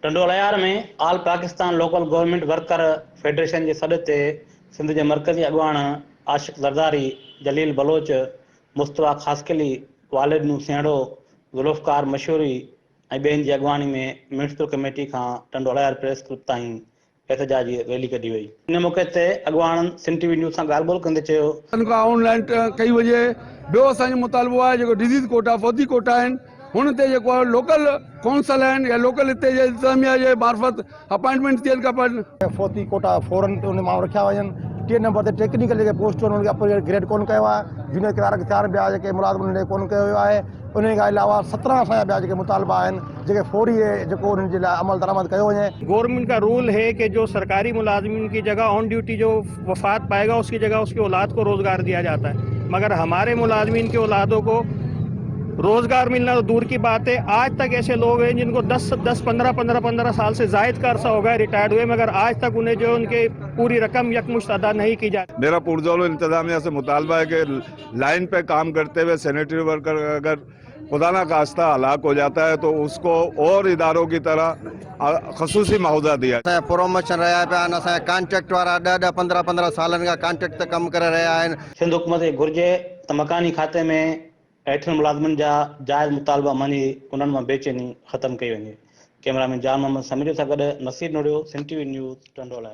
टंडोलयार में all Pakistan local government worker federation के सॾ ते सिंध के मरकज़ी अॻवान आशिक़ ज़रदारी, जलील बलोच, मुस्तफ़ा ख़ासकली, वालिद नूं सियाड़ो, ज़ुल्फ़कार मशहूरी ऐं ॿियनि जी अॻवानी में म्यूनिसिपल कमेटी खां टंडोलयार प्रेस क्लब ताईं एहतजाजी रैली कढी वई। इन मौक़े ते अॻवान सिंध टीवी न्यूज़ सां ॻाल्हि ॿोल कंदे चयो, ऑनलाइन कई वजे ॿियो असांजो मुतालबो आहे जेको डिजीज़ कोटा फौजी कोटा आहिनि हुन ते जेको आहे लोकल कौंसल आहिनि या लोकल हिते जे इंतज़ामिया जे मार्फत अपॉइंटमेंट थियनि खपनि। फौजी कोटा फौरन उन मां रखिया वञनि। टे नंबर ते टेक्निकल जेके पोस्ट आहिनि उनखे अपग्रेड ग्रेड कोन कयो आहे। जूनियर क्लार्क 4 ॿिया जेके मुलाज़िम उन्हनि कोन कयो वियो आहे। उन खां अलावा 17 असांजा ॿिया जेके मुतालबा आहिनि जेके फौरी जेको उन्हनि जे लाइ अमल दरामद कयो वञे। गवर्नमेंट का रूल है कि जो सरकारी मुलाजिमीन की जगह ऑन ड्यूटी जो वफात पाएगा उसकी जगह उसकी औलाद को रोज़गार दिया जाता है, मगर हमारे मुलाजिमीन के औलादों को रोज़गार मिलना तो दूर की बात है। आज तक ऐसे लोग हैं जिनको 10-15 साल से ज़ायद का अरसा हो गया रिटायर्ड हुए, मगर आज तक उन्हें जो उनके पूरी रकम यकमुश्त अदा नहीं की जाती। मेरा पुरजोर इंतजामिया से मुतालबा है कि लाइन पे काम करते हुए सैनिटरी वर्कर अगर खुदा ना खास्ता हलाक हो जाता है तो उसको और इदारों की तरह खसूसी मुआवजा दिया। प्रोमोशन रहा पे कॉन्ट्रैक्ट वारा 10-15 साल का कॉन्ट्रैक्ट ते कम कर रहा है। सिंध हुकूमत खे घुर्जे त मकानी खाते में हेठिन मुलाज़िमनि जा जायज़ मुतालबा मञी उन्हनि मां बेचैनी ख़त्म कई वञे। कैमरामैन जान मोहम्मद समीर सां गॾु नसीर नोड़ियो, सिंध टीवी न्यूज़, टंडोला।